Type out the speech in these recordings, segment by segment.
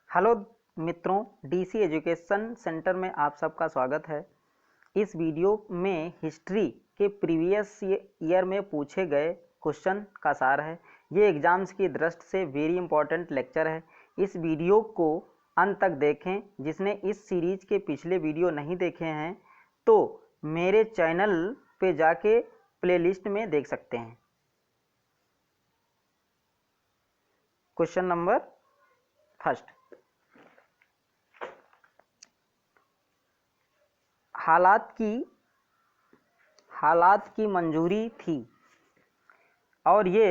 Hello मित्रों, DC education centre में आप सबका स्वागत है। इस वीडियो में हिस्ट्री के प्रीवियस ईयर में पूछे गए क्वेश्चन का सार है। ये एग्जाम्स की दृष्टि से वेरी इंपॉर्टेंट लेक्चर है। इस वीडियो को अंत तक देखें। जिसने इस सीरीज के पिछले वीडियो नहीं देखे हैं तो मेरे चैनल पे जाके प्लेलिस्ट में देख सकते हैं। क्वेश्चन नंबर फर्स्ट, हालात की मंजूरी थी और ये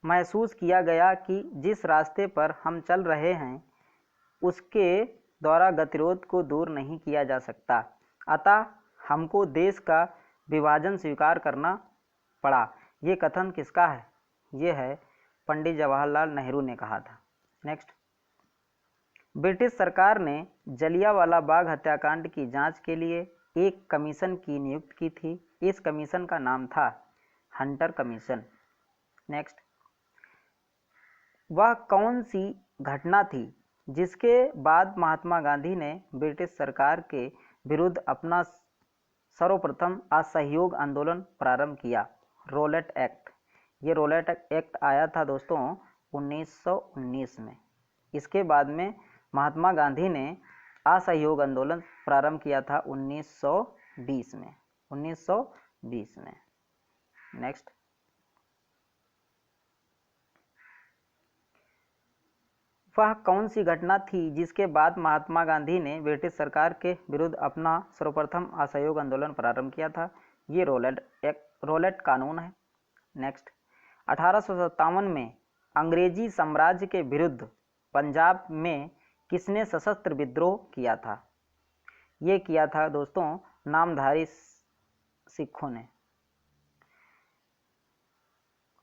महसूस किया गया कि जिस रास्ते पर हम चल रहे हैं उसके द्वारा गतिरोध को दूर नहीं किया जा सकता, अतः हमको देश का विभाजन स्वीकार करना पड़ा। ये कथन किसका है? ये है पंडित जवाहरलाल नेहरू ने कहा था। नेक्स्ट, ब्रिटिश सरकार ने जलियांवाला बाग हत्याकांड की जांच के लिए एक कमीशन की नियुक्ति की थी। इस कमीशन का नाम था हंटर कमीशन। नेक्स्ट, वह कौन सी घटना थी जिसके बाद महात्मा गांधी ने ब्रिटिश सरकार के विरुद्ध अपना सर्वप्रथम असहयोग आंदोलन प्रारंभ किया? Rowlatt Act. ये रोलेट एक्ट आया था दोस्तों 1919 में। इसके बाद में महात्मा गांधी ने असहयोग आंदोलन प्रारंभ किया था 1920 में। नेक्स्ट, वह कौन सी घटना थी जिसके बाद महात्मा गांधी ने ब्रिटिश सरकार के विरुद्ध अपना सर्वप्रथम असहयोग आंदोलन प्रारंभ किया था? ये रोलेट कानून है। नेक्स्ट, 1857 में अंग्रेजी साम्राज्य के विरुद्ध पंजाब में किसने सशस्त्र विद्रोह किया था? ये किया था दोस्तों नामधारी सिखों ने।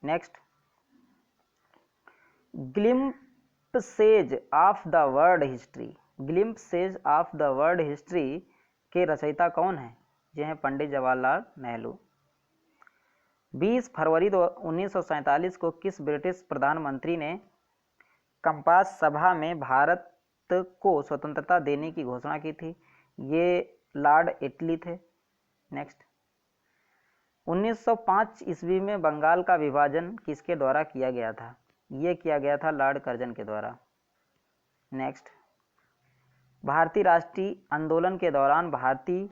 Next, glimpses of the world history के रचयिता कौन है? ये हैं पंडित जवाहरलाल नेहरू। 20 फरवरी 1947 को किस ब्रिटिश प्रधानमंत्री ने कंपास सभा में भारत को स्वतंत्रता देने की घोषणा की थी? ये लॉर्ड एटली थे। नेक्स्ट, 1905 ईस्वी में बंगाल का विभाजन किसके द्वारा किया गया था? ये किया गया था लॉर्ड कर्जन के द्वारा। नेक्स्ट, भारतीय राष्ट्रीय आंदोलन के दौरान भारतीय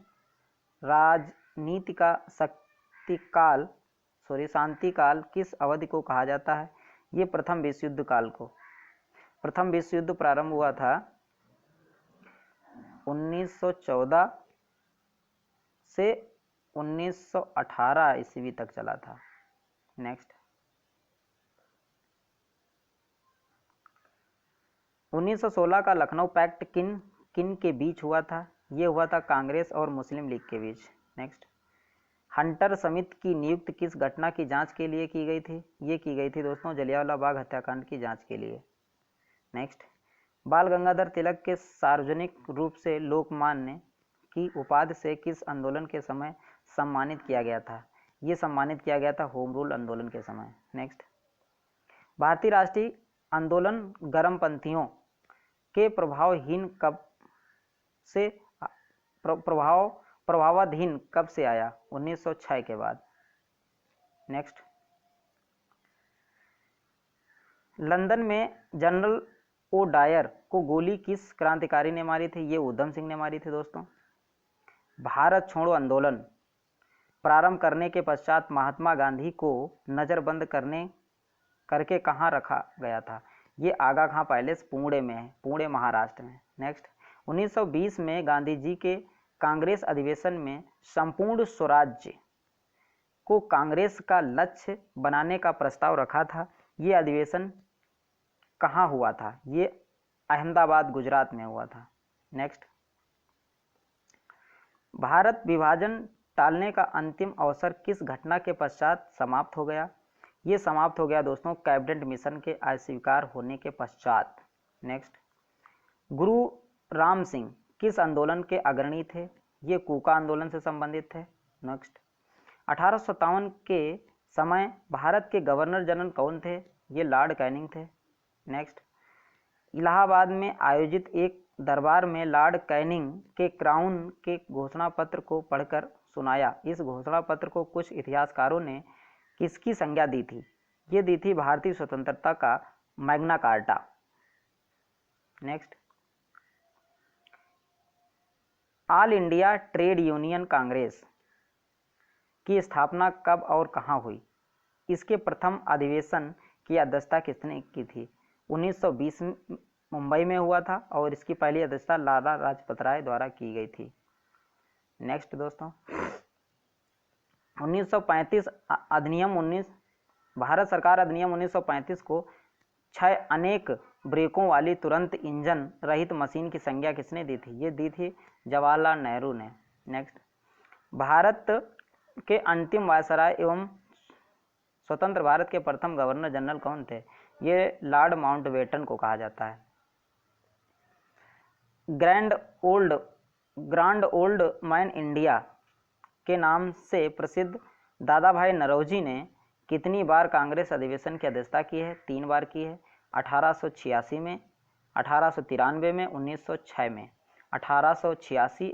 राजनीति का शांतिकाल किस अवधि को कहा जाता है? ये प्रथम विश्व युद्ध काल को। प्रथम विश्व युद्ध प्रारंभ हुआ था 1914 से 1918 ईस्वी तक चला था। नेक्स्ट, 1916 का लखनऊ पैक्ट किन के बीच हुआ था? ये हुआ था कांग्रेस और मुस्लिम लीग के बीच। नेक्स्ट, हंटर समिति की नियुक्ति किस घटना की जांच के लिए की गई थी? ये की गई थी दोस्तों जलियांवाला बाग हत्याकांड की जांच के लिए। नेक्स्ट, बाल गंगाधर तिलक के सार्वजनिक रूप से लोकमान्य की उपाधि से किस आंदोलन के समय सम्मानित किया गया था? ये सम्मानित किया गया था होम रूल आंदोलन के समय। नेक्स्ट, भारतीय राष्ट्रीय आंदोलन गर्मपंथियों के प्रभावाधीन कब से आया? 1906 के बाद। नेक्स्ट, लंदन में जनरल ओ डायर को गोली किस क्रांतिकारी ने मारी थी? ये उधम सिंह ने मारी थी दोस्तों। भारत छोड़ो आंदोलन प्रारंभ करने के पश्चात महात्मा गांधी को नज़रबंद करके कहाँ रखा गया था? ये आगा खां पैलेस पुणे में है, पुणे महाराष्ट्र में। नेक्स्ट, 1920 में गांधी जी के कांग्रेस अधिवेशन में संपूर्ण स्वराज्य को कांग्रेस का लक्ष्य बनाने का प्रस्ताव रखा था। ये अधिवेशन कहाँ हुआ था? ये अहमदाबाद गुजरात में हुआ था। नेक्स्ट, भारत विभाजन टालने का अंतिम अवसर किस घटना के पश्चात समाप्त हो गया? ये समाप्त हो गया दोस्तों कैबिनेट मिशन के अस्वीकार होने के पश्चात। नेक्स्ट, गुरु राम सिंह किस आंदोलन के अग्रणी थे? ये कूका आंदोलन से संबंधित थे। नेक्स्ट, 1857 के समय भारत के गवर्नर जनरल कौन थे? ये लॉर्ड कैनिंग थे। नेक्स्ट, इलाहाबाद में आयोजित एक दरबार में लॉर्ड कैनिंग के क्राउन के घोषणा पत्र को पढ़कर सुनाया। इस घोषणा पत्र को कुछ इतिहासकारों ने किसकी संज्ञा दी थी? ये दी थी भारतीय स्वतंत्रता का Magna carta. Next, all India trade union Congress की स्थापना कब और कहाँ हुई? इसके प्रथम अधिवेशन की अध्यक्षता किसने की थी? 1920 मुंबई में हुआ था और इसकी पहली अध्यक्षता लाला लाजपत राय द्वारा की गई थी। नेक्स्ट दोस्तों, 1935 अधिनियम 19 भारत सरकार अधिनियम 1935 को 6 अनेक ब्रेकों वाली तुरंत इंजन रहित मशीन की संज्ञा किसने दी थी? ये दी थी जवाहरलाल नेहरू ने। नेक्स्ट, भारत के अंतिम वायसराय एवं स्वतंत्र भारत के प्रथम गवर्नर जनरल कौन थे? ये लॉर्ड माउंटबेटन को कहा जाता है। ग्रैंड ओल्ड मैन इंडिया के नाम से प्रसिद्ध दादा भाई नौरोजी ने कितनी बार कांग्रेस अधिवेशन की अध्यक्षता की है? 3 बार की है। 1886 में, 1893 में, 1906 में। 1886,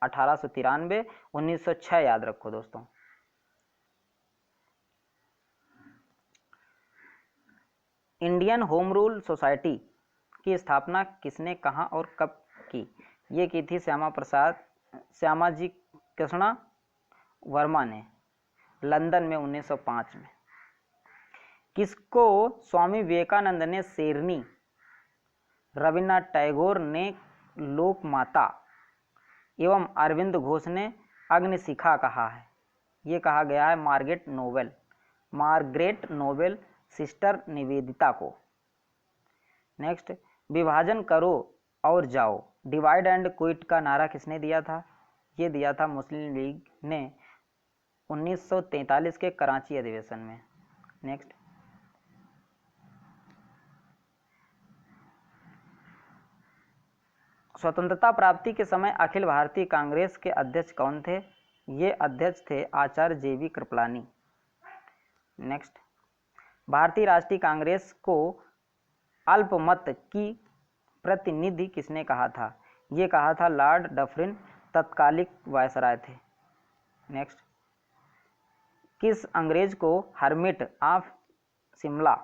1893, 1906 याद रखो दोस्तों। इंडियन होम रूल सोसाइटी की स्थापना किसने, कहाँ और कब की? ये की थी श्यामाजी कृष्णा वर्मा ने, लंदन में 1905 में। किसको स्वामी विवेकानंद ने शेरनी, रविन्द्रनाथ टैगोर ने लोकमाता एवं अरविंद घोष ने अग्निशिखा कहा है? ये कहा गया है मार्गरेट नोबेल सिस्टर निवेदिता को। नेक्स्ट, विभाजन करो और जाओ, डिवाइड एंड क्विट का नारा किसने दिया था? ये दिया था मुस्लिम लीग ने 1943 के कराची अधिवेशन में। नेक्स्ट, स्वतंत्रता प्राप्ति के समय अखिल भारतीय कांग्रेस के अध्यक्ष कौन थे? ये अध्यक्ष थे आचार्य JV कृपलानी। नेक्स्ट, भारतीय राष्ट्रीय कांग्रेस को अल्पमत की प्रतिनिधि किसने कहा था? ये कहा था लॉर्ड डफरिन, तत्कालिक वायसराय थे। नेक्स्ट, किस अंग्रेज को हर्मिट ऑफ शिमला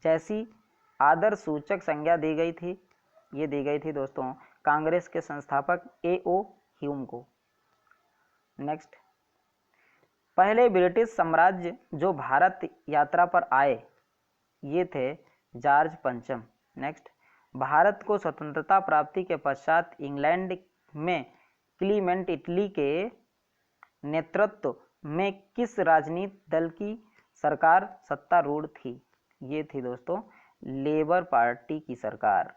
जैसी आदर सूचक संज्ञा दी गई थी? ये दी गई थी दोस्तों कांग्रेस के संस्थापक A.O. ह्यूम को। नेक्स्ट, पहले ब्रिटिश साम्राज्य जो भारत यात्रा पर आए ये थे जॉर्ज पंचम। नेक्स्ट, भारत को स्वतंत्रता प्राप्ति के पश्चात इंग्लैंड में क्लीमेंट इटली के नेतृत्व में किस राजनीतिक दल की सरकार सत्तारूढ़ थी? ये थी दोस्तों लेबर पार्टी की सरकार।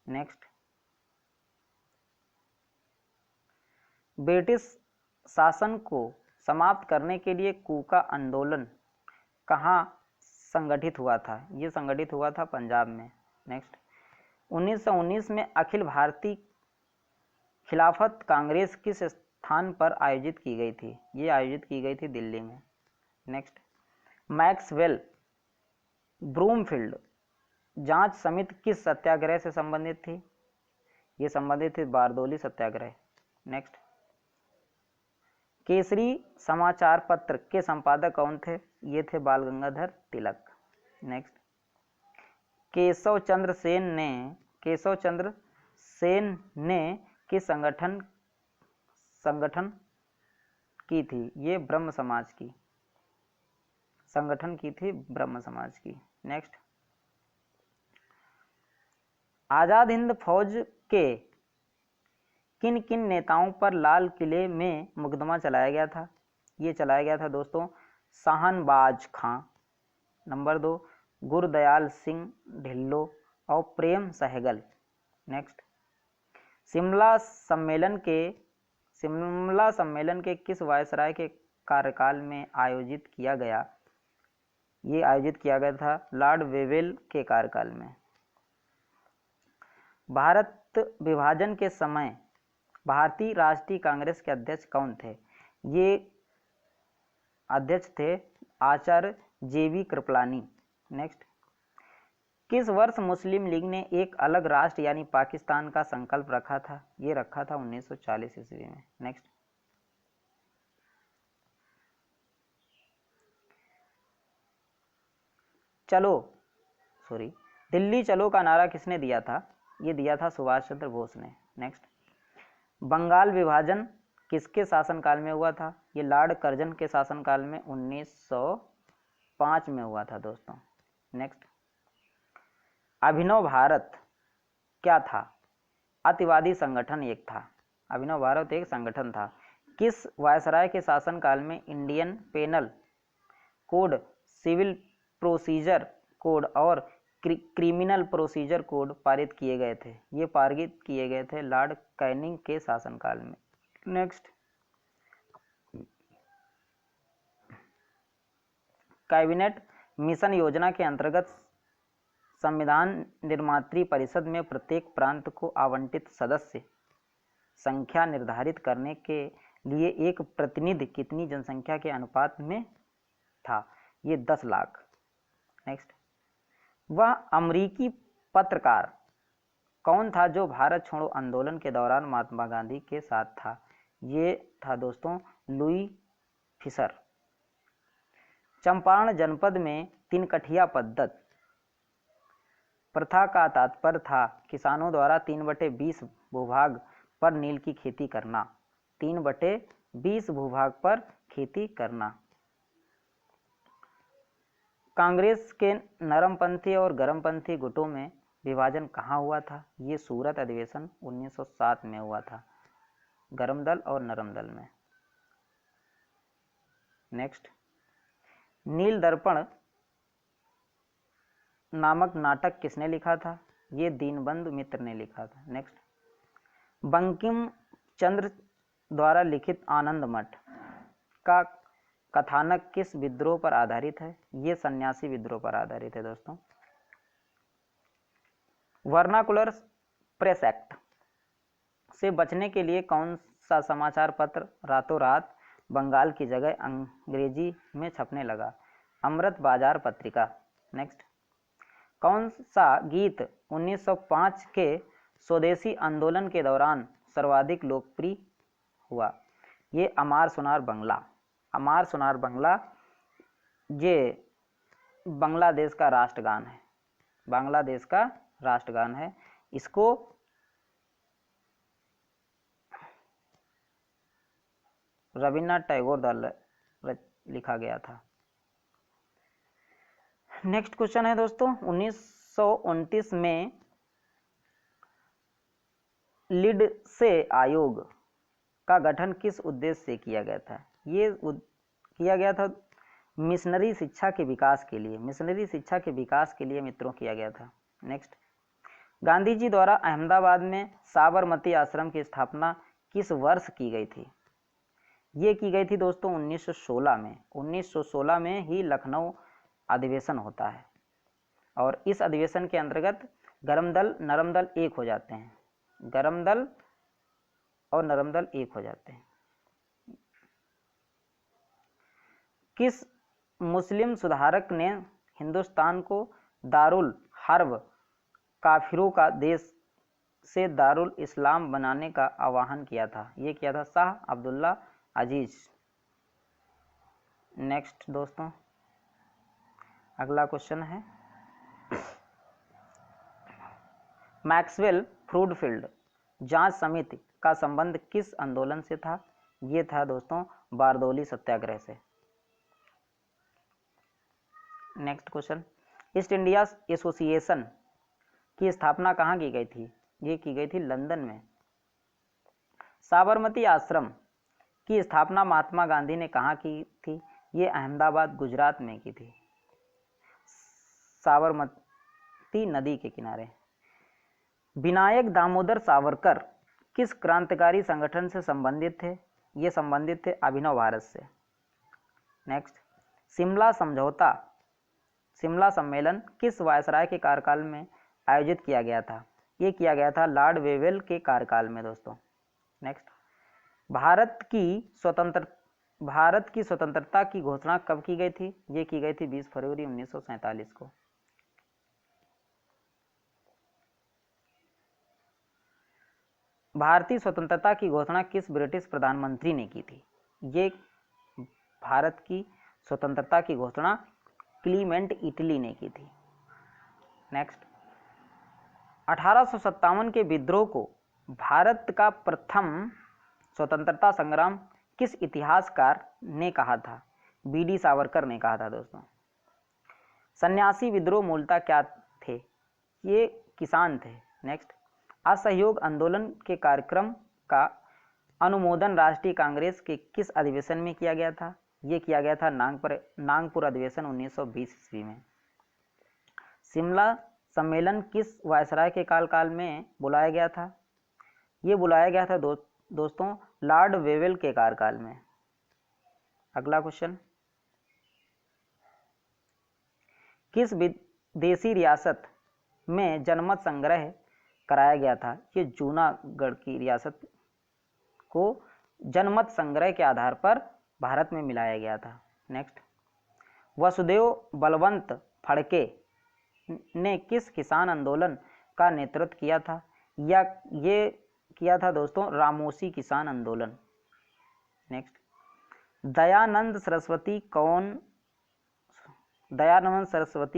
नेक्स्ट, ब्रिटिश शासन को समाप्त करने के लिए कूका आंदोलन कहाँ संगठित हुआ था? ये संगठित हुआ था पंजाब में। नेक्स्ट, 1919 में अखिल भारतीय खिलाफत कांग्रेस किस स्थान पर आयोजित की गई थी? ये आयोजित की गई थी दिल्ली में। नेक्स्ट, मैक्सवेल ब्रूमफील्ड जांच समिति किस सत्याग्रह से संबंधित थी? ये संबंधित थी बारदोली सत्याग्रह। नेक्स्ट, केसरी समाचार पत्र के संपादक कौन थे? ये थे बाल गंगाधर तिलक। नेक्स्ट, केशव चंद्र सेन ने किस संगठन की थी? ये ब्रह्म समाज की संगठन की थी, ब्रह्म समाज की। नेक्स्ट, आजाद हिंद फौज के किन किन नेताओं पर लाल किले में मुकदमा चलाया गया था? ये चलाया गया था दोस्तों शाहनबाज खां, नंबर 2 गुरदयाल सिंह ढिल्लो और प्रेम सहगल। नेक्स्ट, शिमला सम्मेलन के किस वायसराय के कार्यकाल में आयोजित किया गया? ये आयोजित किया गया था लॉर्ड वेवेल के कार्यकाल में। भारत विभाजन के समय भारतीय राष्ट्रीय कांग्रेस के अध्यक्ष कौन थे? ये अध्यक्ष थे आचार्य JV कृपलानी। नेक्स्ट, किस वर्ष मुस्लिम लीग ने एक अलग राष्ट्र यानी पाकिस्तान का संकल्प रखा था? ये रखा था 1940 ईस्वी में। नेक्स्ट, दिल्ली चलो का नारा किसने दिया था? ये दिया था सुभाष चंद्र बोस ने। नेक्स्ट, बंगाल विभाजन किसके शासनकाल में हुआ था? ये लॉर्ड कर्जन के शासनकाल में 1905 में हुआ था दोस्तों। नेक्स्ट, अभिनव भारत क्या था? अतिवादी संगठन एक था। अभिनव भारत एक संगठन था। किस वायसराय के शासनकाल में Indian penal code, civil procedure code और क्रिमिनल प्रोसीजर कोड पारित किए गए थे? ये पारित किए गए थे लॉर्ड कैनिंग के शासनकाल में। नेक्स्ट, कैबिनेट मिशन योजना के अंतर्गत संविधान निर्मात्री परिषद में प्रत्येक प्रांत को आवंटित सदस्य संख्या निर्धारित करने के लिए एक प्रतिनिधि कितनी जनसंख्या के अनुपात में था? ये 10 लाख। नेक्स्ट, वह अमरीकी पत्रकार कौन था जो भारत छोड़ो आंदोलन के दौरान महात्मा गांधी के साथ था? ये था दोस्तों लुई फिशर। चंपारण जनपद में तिनकठिया पद्धत प्रथा का तात्पर्य था किसानों द्वारा 3/20 भूभाग पर नील की खेती करना। 3/20 भूभाग पर खेती करना। कांग्रेस के नरमपंथी और गरमपंथी गुटों में विभाजन कहाँ हुआ था? ये सूरत अधिवेशन 1907 में हुआ था, गरम दल और नरम दल में। नेक्स्ट, नील दर्पण नामक नाटक किसने लिखा था? ये दीनबंधु मित्र ने लिखा था। नेक्स्ट, बंकिम चंद्र द्वारा लिखित आनंद मठ का कथानक किस विद्रोह पर आधारित है? ये सन्यासी विद्रोह पर आधारित है दोस्तों। वर्नाकुलर प्रेस एक्ट से बचने के लिए कौन सा समाचार पत्र रातों रात बंगाल की जगह अंग्रेजी में छपने लगा? अमृत बाजार पत्रिका। नेक्स्ट, कौन सा गीत 1905 के स्वदेशी आंदोलन के दौरान सर्वाधिक लोकप्रिय हुआ? ये अमार सुनार बंगला। अमार सुनार बंगला ये बांग्लादेश का राष्ट्रगान है। बांग्लादेश का राष्ट्रगान है। इसको रविन्द्रनाथ टैगोर द्वारा लिखा गया था। नेक्स्ट क्वेश्चन है दोस्तों, 1929 में लिंडसे आयोग का गठन किस उद्देश्य से किया गया था? ये किया गया था मिशनरी शिक्षा के विकास के लिए। मिशनरी शिक्षा के विकास के लिए मित्रों किया गया था। नेक्स्ट, गांधी जी द्वारा अहमदाबाद में साबरमती आश्रम की स्थापना किस वर्ष की गई थी? ये की गई थी दोस्तों 1916 में। 1916 में ही लखनऊ अधिवेशन होता है और इस अधिवेशन के अंतर्गत गरम दल नरम दल एक हो जाते हैं। गरम दल और नरम दल एक हो जाते हैं। किस मुस्लिम सुधारक ने हिंदुस्तान को दारुल हर्ब काफिरों का देश से दारुल इस्लाम बनाने का आह्वान किया था? ये किया था शाह अब्दुल्ला अजीज। नेक्स्ट दोस्तों, अगला क्वेश्चन है, मैक्सवेल फ्रूडफील्ड जांच समिति का संबंध किस आंदोलन से था? ये था दोस्तों बारदौली सत्याग्रह से। Next question, east India association की स्थापना कहाँ की गई थी? ये की गई थी लंदन में। साबरमती आश्रम की स्थापना महात्मा गांधी ने कहाँ की थी? ये अहमदाबाद गुजरात में की थी, साबरमती नदी के किनारे। विनायक दामोदर सावरकर किस क्रांतिकारी संगठन से संबंधित थे? ये संबंधित थे अभिनव भारत से। नेक्स्ट, शिमला समझौता शिमला सम्मेलन किस वायसराय के कार्यकाल में आयोजित किया गया था? ये किया गया था लॉर्ड वेवेल के कार्यकाल में दोस्तों। नेक्स्ट, भारत की स्वतंत्रता की घोषणा कब की गई थी? ये की गई थी 20 फरवरी 1947 को। भारतीय स्वतंत्रता की घोषणा किस ब्रिटिश प्रधानमंत्री ने की थी? ये भारत की स्वतंत्रता की घोषणा क्लीमेंट इटली ने की थी। नेक्स्ट, 1857 के विद्रोह को भारत का प्रथम स्वतंत्रता संग्राम किस इतिहासकार ने कहा था? बीडी सावरकर ने कहा था दोस्तों। सन्यासी विद्रोह मूलतः क्या थे? ये किसान थे। नेक्स्ट, असहयोग आंदोलन के कार्यक्रम का अनुमोदन राष्ट्रीय कांग्रेस के किस अधिवेशन में किया गया था? ये किया गया था नागपुर अधिवेशन 1920 ईस्वी में। शिमला सम्मेलन किस वायसराय के काल में बुलाया गया था? ये बुलाया गया था दोस्तों लॉर्ड वेवेल के कार्यकाल में। अगला क्वेश्चन, किस विदेशी रियासत में जनमत संग्रह कराया गया था? ये जूनागढ़ की रियासत को जनमत संग्रह के आधार पर भारत में मिलाया गया था। नेक्स्ट, वसुदेव बलवंत फड़के ने किस किसान आंदोलन का नेतृत्व किया था? या ये किया था दोस्तों रामोसी किसान आंदोलन। नेक्स्ट, दयानंद सरस्वती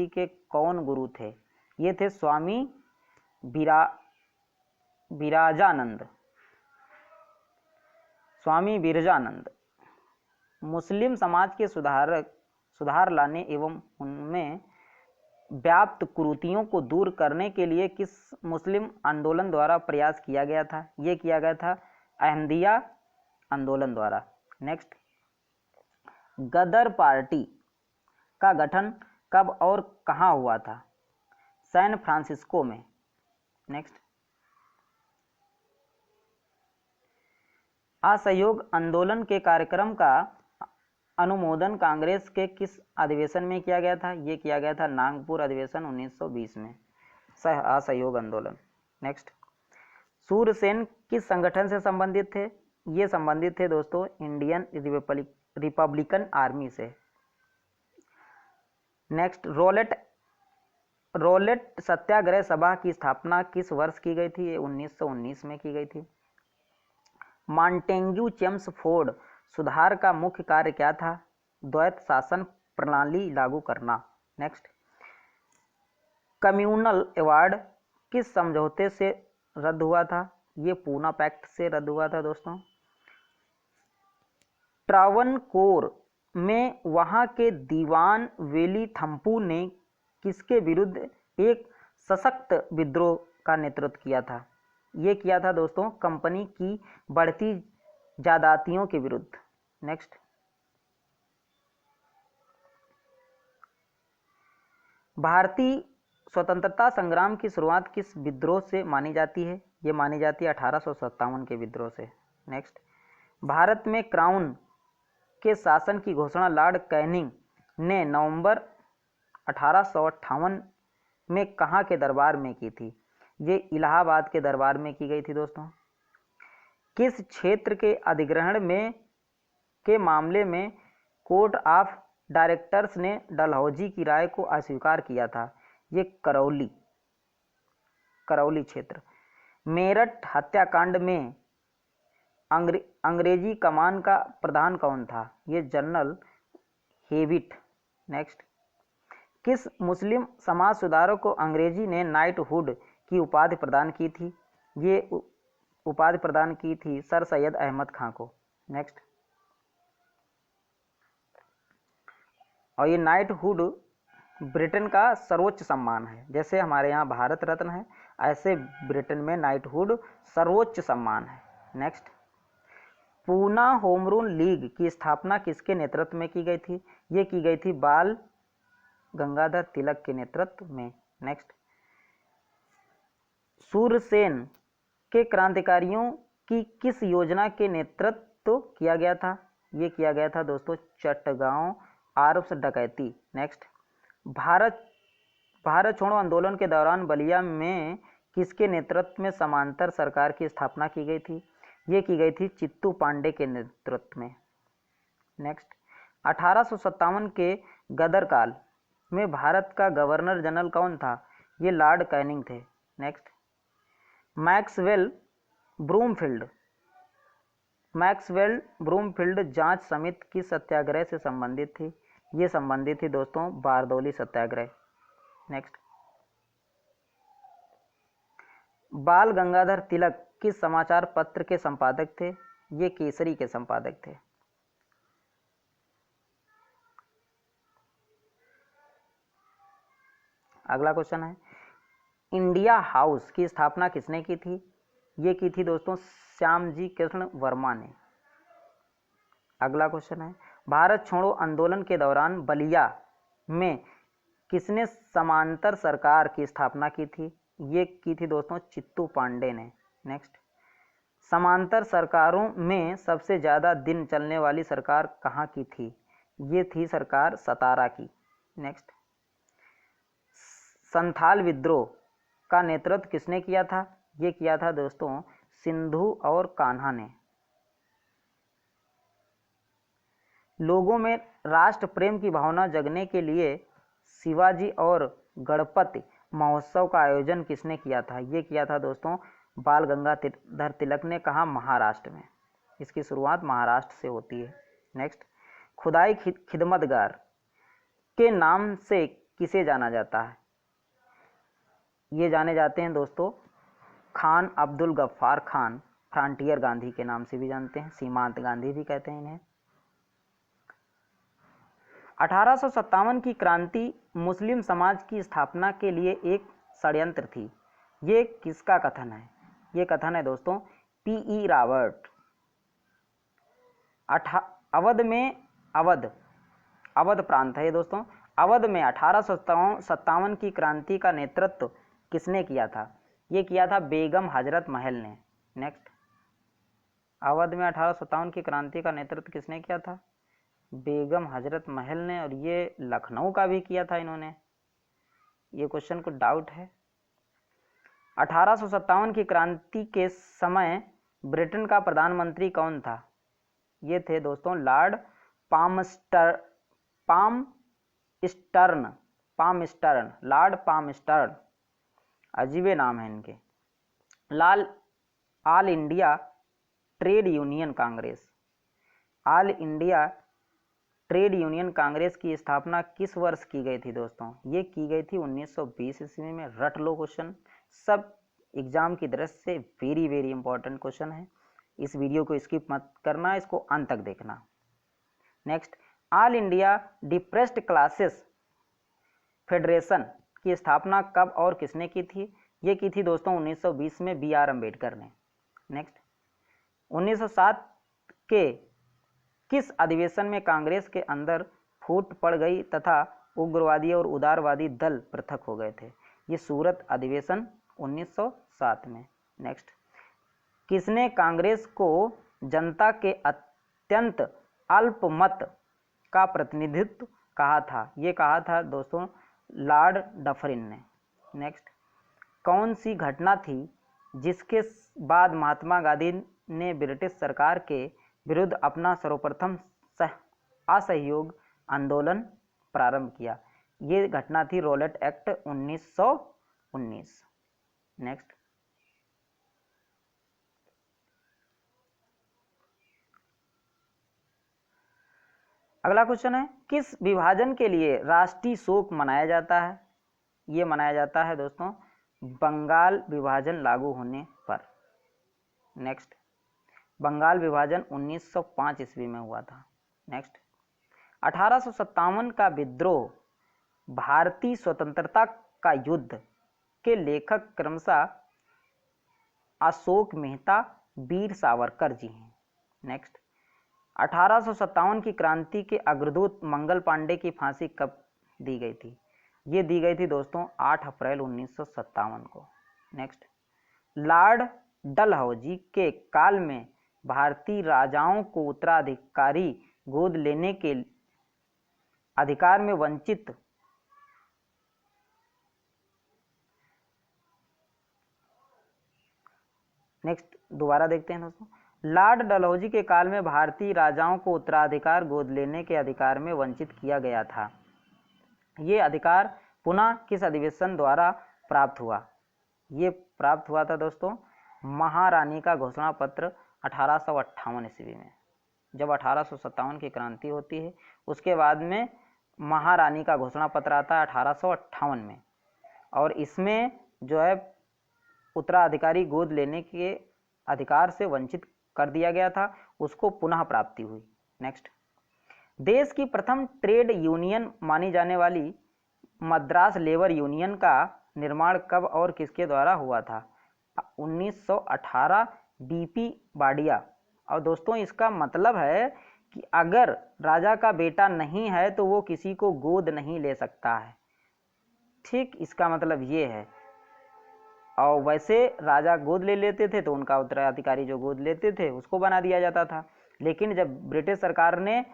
के कौन गुरु थे? ये थे स्वामी बिरजानंद। मुस्लिम समाज के सुधार लाने एवं उनमें व्याप्त कुरीतियों को दूर करने के लिए किस मुस्लिम आंदोलन द्वारा प्रयास किया गया था? ये किया गया था अहमदिया आंदोलन द्वारा। नेक्स्ट, गदर पार्टी का गठन कब और कहाँ हुआ था? सैन फ्रांसिस्को में। नेक्स्ट, असहयोग आंदोलन के कार्यक्रम का अनुमोदन कांग्रेस के किस अधिवेशन में किया गया था? ये किया गया था नागपुर अधिवेशन 1920 में। असहयोग आंदोलन। नेक्स्ट, सूरसेन किस संगठन से संबंधित थे? ये संबंधित थे दोस्तों इंडियन रिपब्लिकन आर्मी से। नेक्स्ट, रोलेट सत्याग्रह सभा की स्थापना किस वर्ष की गई थी? ये 1919 में की गई थी। मॉन्टेग्यू चेम्सफोर्ड सुधार का मुख्य कार्य क्या था? द्वैत शासन प्रणाली लागू करना। नेक्स्ट, कम्युनल अवार्ड किस समझौते से रद्द हुआ था? ये पूना पैक्ट से रद्द हुआ था दोस्तों। ट्रावनकोर में वहां के दीवान वेलिथम्पू ने किसके विरुद्ध एक सशक्त विद्रोह का नेतृत्व किया था? ये किया था दोस्तों कंपनी की बढ़ती ज्यादतियों के विरुद्ध। नेक्स्ट, भारतीय स्वतंत्रता संग्राम की शुरुआत किस विद्रोह से मानी जाती है? ये मानी जाती है 1857 के विद्रोह से। नेक्स्ट, भारत में क्राउन के शासन की घोषणा लॉर्ड कैनिंग ने नवंबर 1858 में कहाँ के दरबार में की थी? ये इलाहाबाद के दरबार में की गई थी दोस्तों। किस क्षेत्र के अधिग्रहण के मामले में कोर्ट ऑफ डायरेक्टर्स ने डलहौजी की राय को अस्वीकार किया था? ये करौली क्षेत्र। मेरठ हत्याकांड में अंग्रेजी कमान का प्रधान कौन था? ये जनरल हेविट। नेक्स्ट, किस मुस्लिम समाज सुधारक को अंग्रेजी ने नाइटहुड की उपाधि प्रदान की थी? ये उपाधि प्रदान की थी सर सैयद अहमद खां को। नेक्स्ट, और ये नाइटहुड ब्रिटेन का सर्वोच्च सम्मान है। जैसे हमारे यहाँ भारत रत्न है, ऐसे ब्रिटेन में नाइटहुड सर्वोच्च सम्मान है। Next, Poona home rule league की स्थापना किसके नेतृत्व में की गई थी? ये की गई थी बाल गंगाधर तिलक के नेतृत्व में। नेक्स्ट, सूरसेन के क्रांतिकारियों की किस योजना के नेतृत्व किया गया था? ये किया गया था दोस्तों चटगांव आर्म्स डकैती। नेक्स्ट, भारत छोड़ो आंदोलन के दौरान बलिया में किसके नेतृत्व में समांतर सरकार की स्थापना की गई थी? ये की गई थी चित्तू पांडे के नेतृत्व में। नेक्स्ट, 1857 के गदर काल में भारत का गवर्नर जनरल कौन था? ये लॉर्ड कैनिंग थे। नेक्स्ट, ब्रूमफील्ड, मैक्सवेल ब्रूमफील्ड जांच समिति किस सत्याग्रह से संबंधित थी? ये संबंधित थी दोस्तों बारदौली सत्याग्रह। नेक्स्ट, बाल गंगाधर तिलक किस समाचार पत्र के संपादक थे? ये केसरी के संपादक थे। अगला क्वेश्चन है, इंडिया हाउस की स्थापना किसने की थी? ये की थी दोस्तों श्यामजी कृष्ण वर्मा ने। अगला क्वेश्चन है, भारत छोड़ो आंदोलन के दौरान बलिया में किसने समांतर सरकार की स्थापना की थी? ये की थी दोस्तों चित्तू पांडे ने। नेक्स्ट, समांतर सरकारों में सबसे ज़्यादा दिन चलने वाली सरकार कहाँ की थी? ये थी सरकार सतारा की। नेक्स्ट, संथाल विद्रोह का नेतृत्व किसने किया था? ये किया था दोस्तों सिंधु और कान्हा ने। लोगों में राष्ट्र प्रेम की भावना जगने के लिए शिवाजी और गणपति महोत्सव का आयोजन किसने किया था? ये किया था दोस्तों बाल गंगाधर तिलक ने। कहा महाराष्ट्र में। इसकी शुरुआत महाराष्ट्र से होती है। नेक्स्ट, खुदाई खिदमतगार के नाम से किसे जाना जाता है? ये जाने जाते हैं दोस्तों खान अब्दुल गफ्फार खान, फ्रंटियर गांधी के नाम से भी जानते हैं, सीमांत गांधी भी कहते हैं इन्हें। 1857 की क्रांति मुस्लिम समाज की स्थापना के लिए एक षड्यंत्र थी। ये किसका कथन है? ये कथन है दोस्तों P.E. रॉबर्ट। अवध प्रांत है दोस्तों। अवध में 1857 की क्रांति का नेतृत्व किसने किया था? ये किया था बेगम हजरत महल ने। नेक्स्ट, अवध में 1857 की क्रांति का नेतृत्व किसने किया था? बेगम हजरत महल ने। और ये लखनऊ का भी किया था इन्होंने। ये क्वेश्चन को डाउट है। 1857 की क्रांति के समय ब्रिटेन का प्रधानमंत्री कौन था? ये थे दोस्तों लॉर्ड पामस्टर्न, लॉर्ड पामस्टर्न। अजीबे नाम है इनके। All India trade union Congress, all India trade union Congress की स्थापना किस वर्ष की गई थी दोस्तों? ये की गई थी 1920 ईस्वी में। रट लो क्वेश्चन, सब एग्जाम की दृष्टि से वेरी वेरी इंपॉर्टेंट क्वेश्चन है। इस वीडियो को स्किप मत करना, इसको अंत तक देखना। Next, all India depressed classes federation की स्थापना कब और किसने की थी? ये की थी दोस्तों 1920 में B.R. अम्बेडकर ने। नेक्स्ट, 1907 के किस अधिवेशन में कांग्रेस के अंदर फूट पड़ गई तथा उग्रवादी और उदारवादी दल पृथक हो गए थे? ये सूरत अधिवेशन 1907 में। नेक्स्ट, किसने कांग्रेस को जनता के अत्यंत अल्पमत का प्रतिनिधित्व कहा था? ये कहा था दोस्तों लॉर्ड डफरिन ने। नेक्स्ट, कौन सी घटना थी जिसके बाद महात्मा गांधी ने ब्रिटिश सरकार के विरुद्ध अपना सर्वप्रथम असहयोग आंदोलन प्रारंभ किया? ये घटना थी रॉलेट एक्ट 1919। नेक्स्ट, अगला क्वेश्चन है, किस विभाजन के लिए राष्ट्रीय शोक मनाया जाता है? ये मनाया जाता है दोस्तों बंगाल विभाजन लागू होने पर। नेक्स्ट, बंगाल विभाजन 1905 ईस्वी में हुआ था। नेक्स्ट, 1857 का विद्रोह भारतीय स्वतंत्रता का युद्ध के लेखक क्रमशः अशोक मेहता, वीर सावरकर जी हैं। नेक्स्ट, 1857 की क्रांति के अग्रदूत मंगल पांडे की फांसी कब दी गई थी? ये दी गई थी दोस्तों 8 अप्रैल 1957 को। नेक्स्ट, लॉर्ड डलहौजी के काल में भारतीय राजाओं को उत्तराधिकारी गोद लेने के अधिकार में वंचित नेक्स्ट दोबारा देखते हैं दोस्तों, लॉर्ड डलहौजी के काल में भारतीय राजाओं को उत्तराधिकार गोद लेने के अधिकार में वंचित किया गया था। ये अधिकार पुनः किस अधिवेशन द्वारा प्राप्त हुआ? ये प्राप्त हुआ था दोस्तों महारानी का घोषणा पत्र 1858 ईस्वी में। जब 1857 की क्रांति होती है उसके बाद में महारानी का घोषणा पत्र आता है 1858 में, और इसमें जो है उत्तराधिकारी गोद लेने के अधिकार से वंचित कर दिया गया था, उसको पुनः प्राप्ति हुई। नेक्स्ट, देश की प्रथम ट्रेड यूनियन मानी जाने वाली मद्रास लेबर यूनियन का निर्माण कब और किसके द्वारा हुआ था? 1918 बीपी बाडिया। और दोस्तों इसका मतलब है कि अगर राजा का बेटा नहीं है तो वो किसी को गोद नहीं ले सकता है। ठीक, इसका मतलब ये है। और वैसे राजा गोद ले लेते थे तो उनका उत्तराधिकारी जो गोद लेते थे उसको बना दिया जाता था। लेकिन जब ब्रिटिश सरकार ने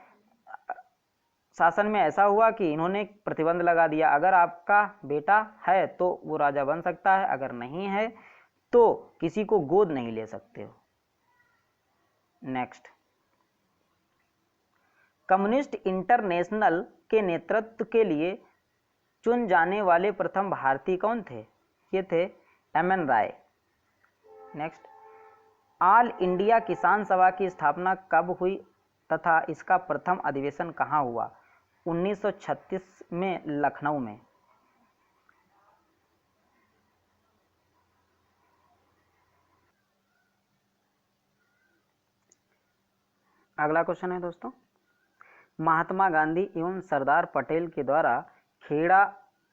शासन में ऐसा हुआ कि इन्होंने प्रतिबंध लगा दिया, अगर आपका बेटा है तो वो राजा बन सकता है, अगर नहीं है तो किसी को गोद नहीं ले सकते हो। नेक्स्ट, कम्युनिस्ट इंटरनेशनल के नेतृत्व के लिए चुन जाने वाले प्रथम भारतीय कौन थे? ये थे एम.एन. राय। नेक्स्ट, ऑल इंडिया किसान सभा की स्थापना कब हुई तथा इसका प्रथम अधिवेशन कहाँ हुआ? 1936 में लखनऊ में। अगला क्वेश्चन है दोस्तों, महात्मा गांधी एवं सरदार पटेल के द्वारा खेड़ा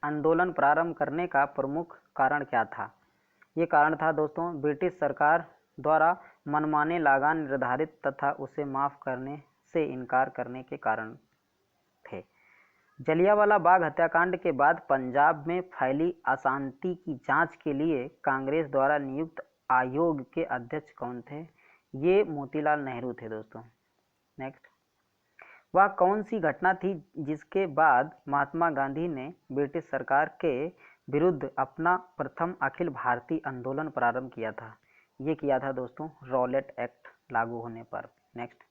आंदोलन प्रारंभ करने का प्रमुख कारण क्या था? ये कारण था दोस्तों ब्रिटिश सरकार द्वारा मनमाने लगान निर्धारित तथा उसे माफ करने से इनकार करने के कारण थे। जलियांवाला बाग हत्याकांड के बाद पंजाब में फैली अशांति की जांच के लिए कांग्रेस द्वारा नियुक्त आयोग के अध्यक्ष कौन थे? ये मोतीलाल नेहरू थे दोस्तों। नेक्स्ट, वह कौन सी घटना थी जिसके बाद महात्मा गांधी ने ब्रिटिश सरकार के विरुद्ध अपना प्रथम अखिल भारतीय आंदोलन प्रारंभ किया था? ये किया था दोस्तों रॉलेट एक्ट लागू होने पर। नेक्स्ट,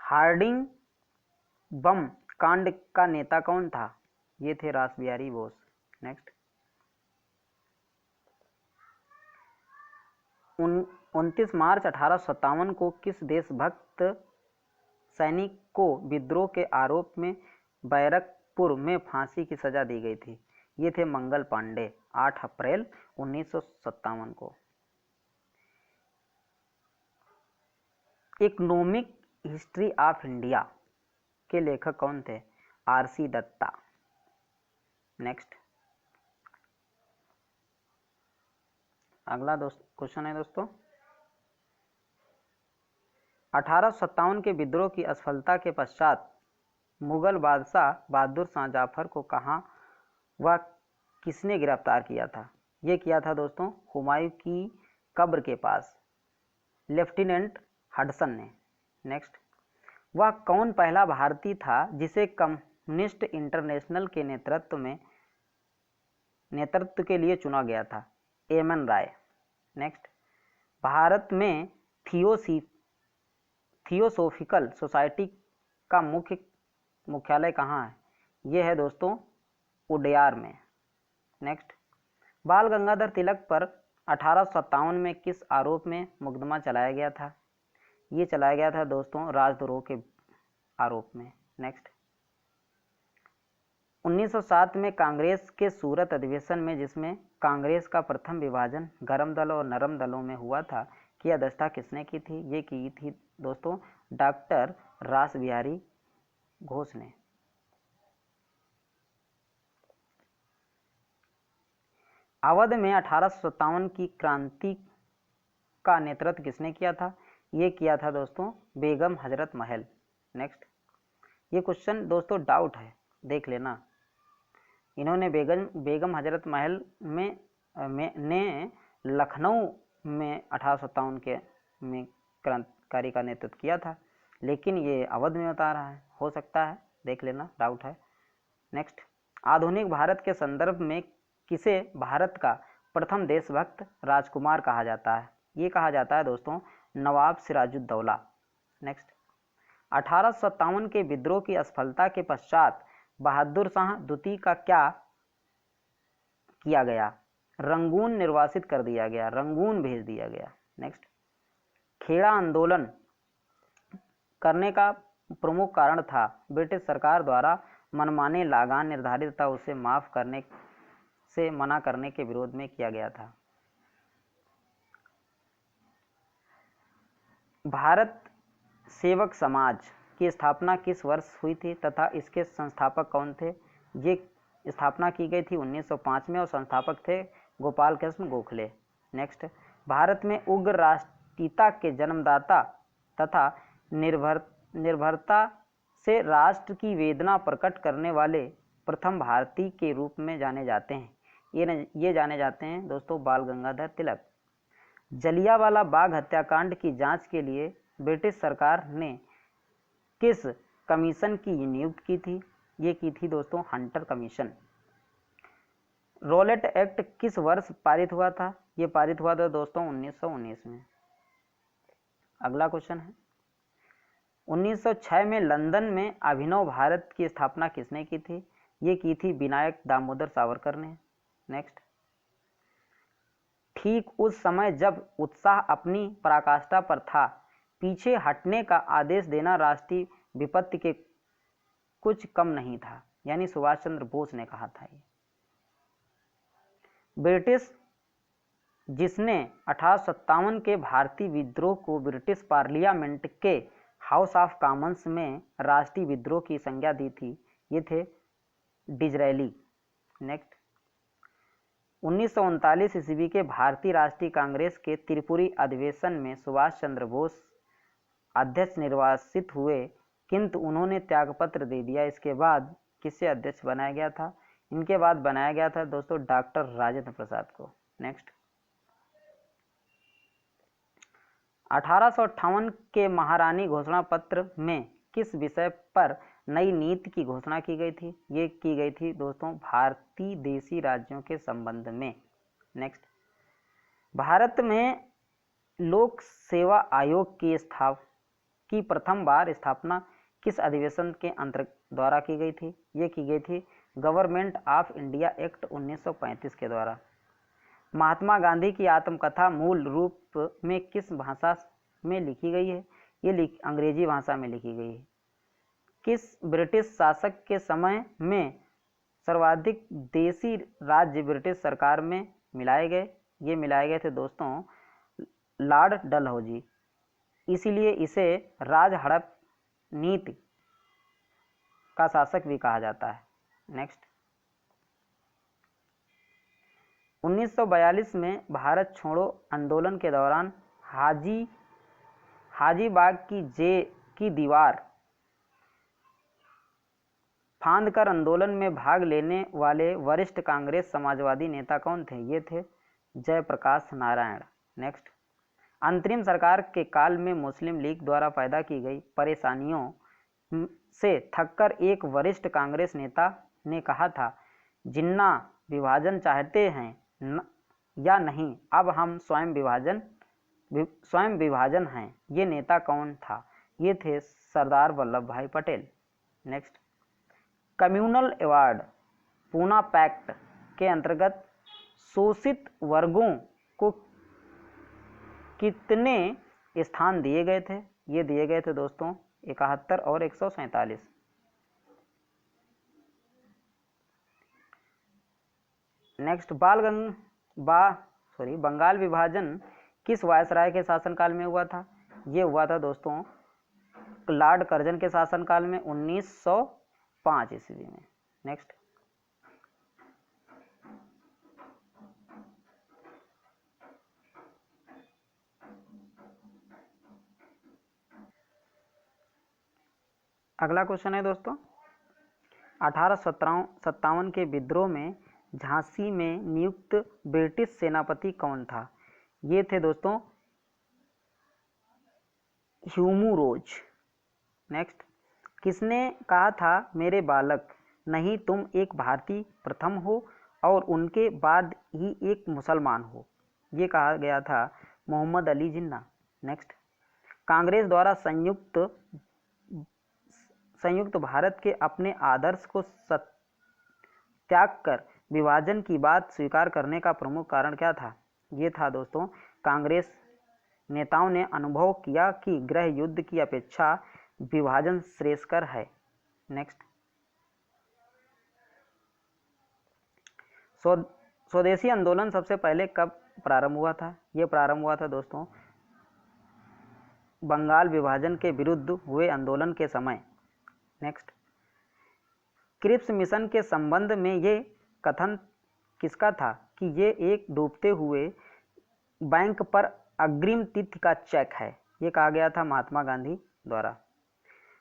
हार्डिंग बम कांड का नेता कौन था? ये थे रासबिहारी बोस। नेक्स्ट, 29 मार्च 1857 को किस देशभक्त सैनिक को विद्रोह के आरोप में बैरकपुर में फांसी की सजा दी गई थी? ये थे मंगल पांडे। 8 अप्रैल 1957 को। इकोनॉमिक हिस्ट्री ऑफ इंडिया के लेखक कौन थे? आर.सी. दत्ता। नेक्स्ट, अगला क्वेश्चन है दोस्तों, 1857 के विद्रोह की असफलता के पश्चात मुगल बादशाह बहादुर शाह जाफर को कहाँ व किसने गिरफ्तार किया था? ये किया था दोस्तों हुमायूं की कब्र के पास लेफ्टिनेंट हडसन ने। नेक्स्ट, वह कौन पहला भारतीय था जिसे कम्युनिस्ट इंटरनेशनल के नेतृत्व के लिए चुना गया था? एम.एन. राय। नेक्स्ट, भारत में थियोसॉफिकल सोसाइटी का मुख्यालय कहाँ है? ये है दोस्तों उडयार में। नेक्स्ट, बाल गंगाधर तिलक पर 1857 में किस आरोप में मुकदमा चलाया गया था? ये चलाया गया था दोस्तों राजद्रोह के आरोप में। नेक्स्ट, 1907 में कांग्रेस के सूरत अधिवेशन में जिसमें कांग्रेस का प्रथम विभाजन गर्म दल और नरम दलों में हुआ था की अध्यक्षता किसने की थी? ये की थी दोस्तों डॉक्टर रासबिहारी घोष ने। अवध में 1857 की क्रांति का नेतृत्व किसने किया था? ये किया था दोस्तों बेगम हजरत महल। नेक्स्ट, ये क्वेश्चन दोस्तों डाउट है, देख लेना। इन्होंने बेगम हजरत महल ने लखनऊ में 1857 के में क्रांतिकारी का नेतृत्व किया था, लेकिन ये अवध में बता रहा है, हो सकता है, देख लेना, डाउट है। नेक्स्ट, आधुनिक भारत के संदर्भ में किसे भारत का प्रथम देशभक्त राजकुमार कहा जाता है? ये कहा जाता है दोस्तों नवाब सिराजुद्दौला। नेक्स्ट, 1857 के विद्रोह की असफलता के पश्चात बहादुर शाह द्वितीय का क्या किया गया? रंगून निर्वासित कर दिया गया, रंगून भेज दिया गया। नेक्स्ट, खेड़ा आंदोलन करने का प्रमुख कारण था ब्रिटिश सरकार द्वारा मनमाने लागान निर्धारित तथा उसे माफ करने से मना करने के विरोध में किया गया था। भारत सेवक समाज की स्थापना किस वर्ष हुई थी तथा इसके संस्थापक कौन थे? ये स्थापना की गई थी 1905 में और संस्थापक थे गोपाल कृष्ण गोखले। नेक्स्ट, भारत में उग्र राष्ट्रीयता के जन्मदाता तथा निर्भरता से राष्ट्र की वेदना प्रकट करने वाले प्रथम भारतीय के रूप में जाने जाते हैं। ये जाने जाते हैं दोस्तों बाल गंगाधर तिलक। जलियांवाला बाग हत्याकांड की जांच के लिए ब्रिटिश सरकार ने किस कमीशन की नियुक्ति की थी? ये की थी दोस्तों हंटर कमीशन। रॉलेट एक्ट किस वर्ष पारित हुआ था? ये पारित हुआ था दोस्तों 1919 में। अगला क्वेश्चन है, 1906 में लंदन में अभिनव भारत की स्थापना किसने की थी? ये की थी विनायक दामोदर सावरकर ने। नेक्स्ट, ठीक उस समय जब उत्साह अपनी पराकाष्ठा पर था, पीछे हटने का आदेश देना राष्ट्रीय विपत्ति के कुछ कम नहीं था, यानी सुभाष चंद्र बोस ने कहा था। ये ब्रिटिश जिसने 1857 के भारतीय विद्रोह को ब्रिटिश पार्लियामेंट के हाउस ऑफ कॉमन्स में राष्ट्रीय विद्रोह की संज्ञा दी थी, ये थे डिजरेली। नेक्स्ट, 1939 ईस्वी के भारतीय राष्ट्रीय कांग्रेस के त्रिपुरी अधिवेशन में सुभाष चंद्र बोस अध्यक्ष निर्वाचित हुए, किंतु उन्होंने त्यागपत्र दे दिया। इसके बाद किसे अध्यक्ष बनाया गया था? इनके बाद बनाया गया था दोस्तों डॉक्टर राजेंद्र प्रसाद को। नेक्स्ट, 1858 के महारानी घोषणा पत्र में किस विषय पर नई नीति की घोषणा की गई थी? ये की गई थी दोस्तों भारतीय देशी राज्यों के संबंध में। नेक्स्ट, भारत में लोक सेवा आयोग की प्रथम बार स्थापना किस अधिवेशन के अंतर्गत द्वारा की गई थी? ये की गई थी गवर्नमेंट ऑफ इंडिया एक्ट 1935 के द्वारा। महात्मा गांधी की आत्मकथा मूल रूप में किस भाषा में लिखी गई है? ये अंग्रेजी भाषा में लिखी गई है। किस ब्रिटिश शासक के समय में सर्वाधिक देशी राज्य ब्रिटिश सरकार में मिलाए गए? ये मिलाए गए थे दोस्तों लॉर्ड डलहौजी, इसीलिए इसे राज हड़प नीति का शासक भी कहा जाता है। नेक्स्ट, 1942 में भारत छोड़ो आंदोलन के दौरान हाजी बाग की दीवार फांदकर आंदोलन में भाग लेने वाले वरिष्ठ कांग्रेस समाजवादी नेता कौन थे? ये थे जयप्रकाश नारायण। नेक्स्ट, अंतरिम सरकार के काल में मुस्लिम लीग द्वारा पैदा की गई परेशानियों से थककर एक वरिष्ठ कांग्रेस नेता ने कहा था, जिन्ना विभाजन चाहते हैं या नहीं, अब हम स्वयं विभाजन हैं। ये नेता कौन था? ये थे Sardar Vallabh bhai Patel. Next, communal award Poona pact के अंतर्गत शोषित वर्गों को कितने स्थान दिए गए थे? ये दिए गए थे दोस्तों 71 और 147। नेक्स्ट, बंगाल विभाजन किस वायसराय के शासनकाल में हुआ था? ये हुआ था दोस्तों लॉर्ड कर्जन के शासनकाल में 1905 ईस्वी में। नेक्स्ट, अगला क्वेश्चन है दोस्तों 1857 के विद्रोह में झांसी में नियुक्त ब्रिटिश सेनापति कौन था? ये थे दोस्तों ह्यूमू रोज। नेक्स्ट, किसने कहा था मेरे बालक, नहीं तुम एक भारतीय प्रथम हो और उनके बाद ही एक मुसलमान हो? ये कहा गया था मोहम्मद अली जिन्ना। नेक्स्ट, कांग्रेस द्वारा संयुक्त भारत के अपने आदर्श को त्याग कर विभाजन की बात स्वीकार करने का प्रमुख कारण क्या था? ये था दोस्तों, कांग्रेस नेताओं ने अनुभव किया कि गृह युद्ध की अपेक्षा विभाजन श्रेयस्कर है। नेक्स्ट, स्वदेशी आंदोलन सबसे पहले कब प्रारंभ हुआ था? ये प्रारंभ हुआ था दोस्तों बंगाल विभाजन के विरुद्ध हुए आंदोलन के समय। नेक्स्ट, क्रिप्स मिशन के संबंध में ये कथन किसका था कि ये एक डूबते हुए बैंक पर अग्रिम तिथि का चेक है? ये कहा गया था महात्मा गांधी द्वारा।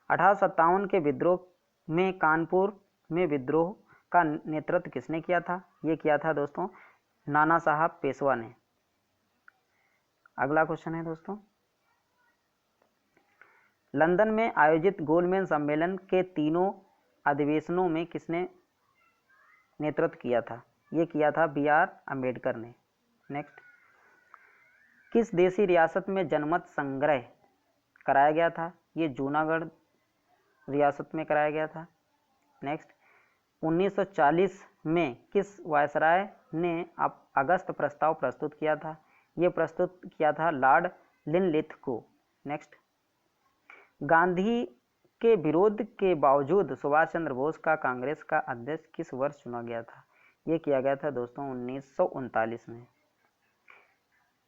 1857 के विद्रोह में कानपुर में विद्रोह का नेतृत्व किसने किया था? ये किया था दोस्तों नाना साहब पेशवा ने। अगला क्वेश्चन है दोस्तों, लंदन में आयोजित गोलमेज सम्मेलन के तीनों अधिवेशनों में किसने नेतृत्व किया था? ये किया था बी.आर. अम्बेडकर ने। नेक्स्ट, किस देशी रियासत में जनमत संग्रह कराया गया था? ये जूनागढ़ रियासत में कराया गया था। नेक्स्ट, 1940 में किस वायसराय ने अगस्त प्रस्ताव प्रस्तुत किया था? ये प्रस्तुत किया था लॉर्ड लिनलिथ को। नेक्स्ट, गांधी के विरोध के बावजूद सुभाष चंद्र बोस का कांग्रेस का अध्यक्ष किस वर्ष चुना गया था? ये किया गया था दोस्तों 1939 में।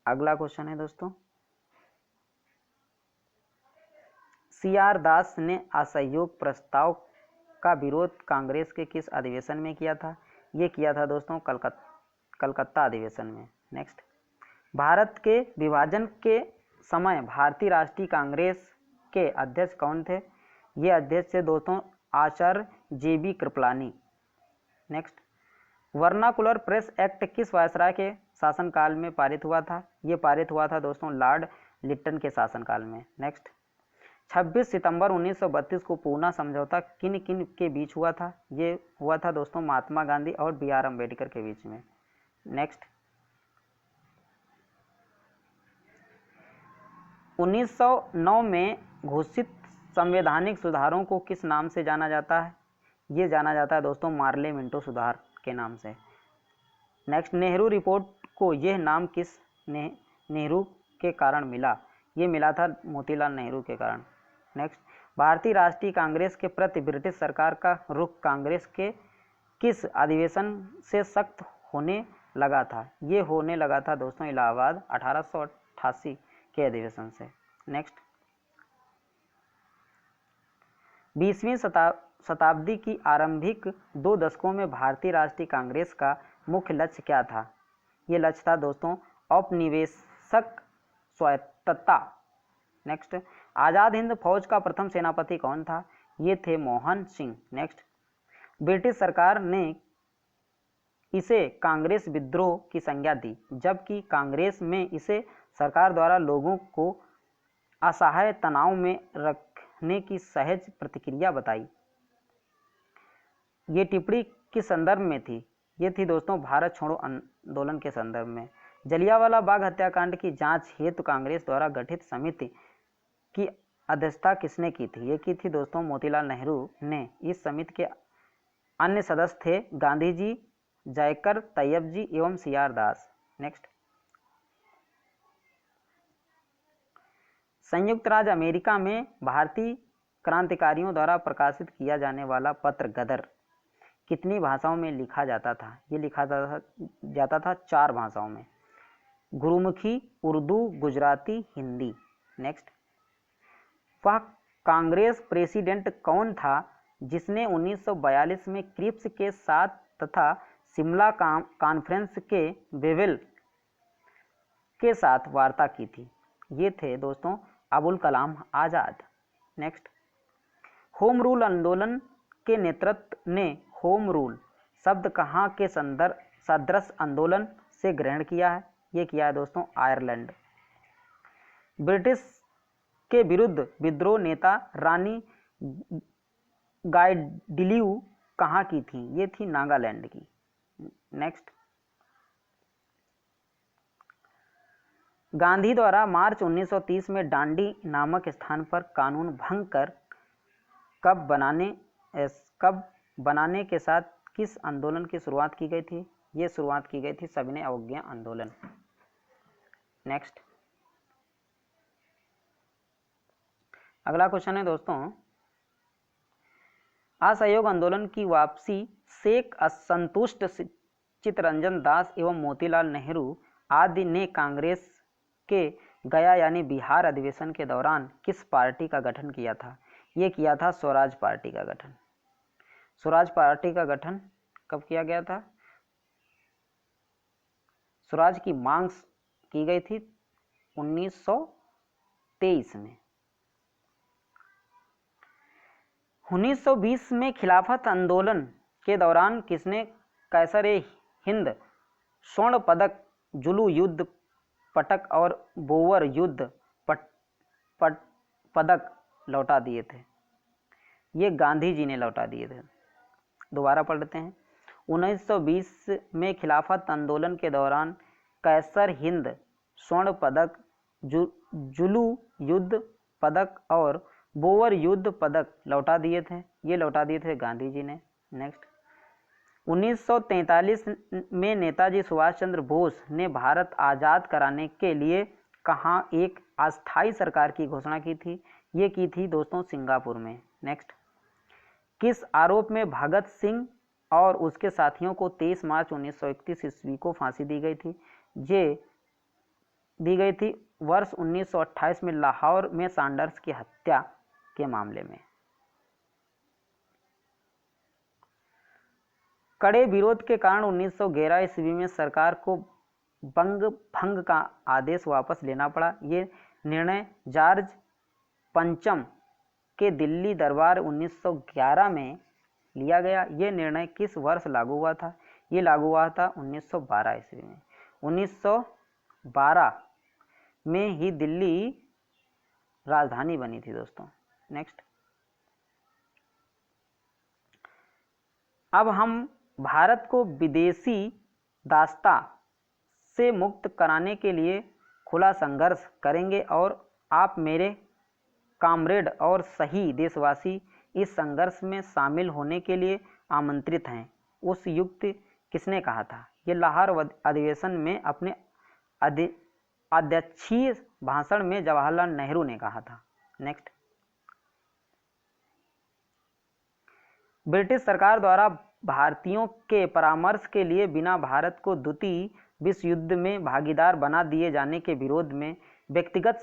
अगला क्वेश्चन है दोस्तों, सी.आर. दास ने असहयोग प्रस्ताव का विरोध कांग्रेस के किस अधिवेशन में किया था? ये किया था दोस्तों कलकत्ता अधिवेशन में। नेक्स्ट, भारत के विभाजन के समय भारतीय राष्ट्रीय कांग्रेस के अध्यक्ष कौन थे? ये अध्यक्ष थे दोस्तों आचार्य जे.बी. Kripalani. Next, vernacular press act किस वायसराय के शासनकाल में पारित हुआ था? ये पारित हुआ था दोस्तों लॉर्ड लिट्टन के शासनकाल में। नेक्स्ट, 26 सितंबर 1932 को पूना समझौता किन किन के बीच हुआ था? ये हुआ था दोस्तों महात्मा गांधी और बी.आर. अम्बेडकर के बीच में। नेक्स्ट, 1909 में घोषित संवैधानिक सुधारों को किस नाम से जाना जाता है? ये जाना जाता है दोस्तों मार्ले मिंटो सुधार के नाम से। नेक्स्ट, नेहरू रिपोर्ट को यह नाम किस नेहरू के कारण मिला? ये मिला था मोतीलाल नेहरू के कारण। नेक्स्ट, भारतीय राष्ट्रीय कांग्रेस के प्रति ब्रिटिश सरकार का रुख कांग्रेस के किस अधिवेशन से सख्त होने लगा था? ये होने लगा था दोस्तों इलाहाबाद 1888 के अधिवेशन से। नेक्स्ट, 20वीं शताब्दी की आरंभिक 2 दशकों में भारतीय राष्ट्रीय कांग्रेस का मुख्य लक्ष्य क्या था? ये लक्ष्य था दोस्तों औपनिवेशिक स्वायत्तता। नेक्स्ट, आज़ाद हिंद फौज का प्रथम सेनापति कौन था? ये थे मोहन सिंह। नेक्स्ट, ब्रिटिश सरकार ने इसे कांग्रेस विद्रोह की संज्ञा दी, जबकि कांग्रेस में इसे सरकार द्वारा लोगों को असहाय तनाव में रखने की सहज प्रतिक्रिया बताई। ये टिप्पणी किस संदर्भ में थी? ये थी दोस्तों भारत छोड़ो आंदोलन के संदर्भ में। जलियांवाला बाग हत्याकांड की जांच हेतु कांग्रेस द्वारा गठित समिति की अध्यक्षता किसने की थी? ये की थी दोस्तों मोतीलाल नेहरू ने। इस समिति के अन्य सदस्य थे गांधी जी, जयकर तैयब जी एवं सी.आर. दास। नेक्स्ट, संयुक्त राज्य अमेरिका में भारतीय क्रांतिकारियों द्वारा प्रकाशित किया जाने वाला पत्र गदर कितनी भाषाओं में लिखा जाता था? ये लिखा जाता था 4 भाषाओं में, गुरुमुखी, उर्दू, गुजराती, हिंदी। नेक्स्ट, वह कांग्रेस प्रेसिडेंट कौन था जिसने 1942 में क्रिप्स के साथ तथा शिमला कॉन्फ्रेंस के वेवेल के साथ वार्ता की थी? ये थे दोस्तों Abul Kalam Azad. Next, home rule आंदोलन के नेतृत्व ने होम रूल शब्द कहाँ के सदृश आंदोलन से ग्रहण किया है? ये किया है दोस्तों आयरलैंड। ब्रिटिश के विरुद्ध विद्रोह नेता रानी गाइडिलियू कहाँ की थी? ये थी नागालैंड की। नेक्स्ट, गांधी द्वारा मार्च 1930 में डांडी नामक स्थान पर कानून भंग कर कब बनाने के साथ किस आंदोलन की शुरुआत की गई थी? ये शुरुआत की गई थी सविनय अवज्ञा आंदोलन। नेक्स्ट, अगला क्वेश्चन है दोस्तों, असहयोग आंदोलन की वापसी शेख असंतुष्ट चित्तरंजन दास एवं मोतीलाल नेहरू आदि ने कांग्रेस के गया यानी बिहार अधिवेशन के दौरान किस पार्टी का गठन किया था? ये किया था स्वराज पार्टी का गठन। स्वराज पार्टी का गठन कब किया गया था? स्वराज की मांग की गई थी 1923 में। 1920 में खिलाफत आंदोलन के दौरान किसने कैसर-ए-हिंद स्वर्ण पदक, जुलू युद्ध पटक और बोवर युद्ध पदक लौटा दिए थे? ये गांधी जी ने लौटा दिए थे। दोबारा पढ़ लेते हैं। 1920 में खिलाफत आंदोलन के दौरान कैसर-हिंद स्वर्ण पदक, जुलू युद्ध पदक और बोवर युद्ध पदक लौटा दिए थे। ये लौटा दिए थे गांधी जी ने। नेक्स्ट, 1943 में नेताजी सुभाष चंद्र बोस ने भारत आज़ाद कराने के लिए कहाँ एक अस्थायी सरकार की घोषणा की थी? ये की थी दोस्तों सिंगापुर में। नेक्स्ट, किस आरोप में भगत सिंह और उसके साथियों को 23 मार्च 1931 ईस्वी को फांसी दी गई थी? ये दी गई थी वर्ष 1928 में लाहौर में सैंडर्स की हत्या के मामले में। कड़े विरोध के कारण 1911 ईस्वी में सरकार को बंग भंग का आदेश वापस लेना पड़ा। ये निर्णय जॉर्ज पंचम के दिल्ली दरबार 1911 में लिया गया। ये निर्णय किस वर्ष लागू हुआ था? ये लागू हुआ था 1912 ईस्वी में। 1912 में ही दिल्ली राजधानी बनी थी दोस्तों। नेक्स्ट, अब हम भारत को विदेशी दासता से मुक्त कराने के लिए खुला संघर्ष करेंगे और आप मेरे कामरेड और सही देशवासी इस संघर्ष में शामिल होने के लिए आमंत्रित हैं। उस युक्त किसने कहा था? ये लाहौर अधिवेशन में अपने अध्यक्षीय भाषण में जवाहरलाल नेहरू ने कहा था। नेक्स्ट, ब्रिटिश सरकार द्वारा भारतीयों के परामर्श के लिए बिना भारत को द्वितीय विश्व युद्ध में भागीदार बना दिए जाने के विरोध में व्यक्तिगत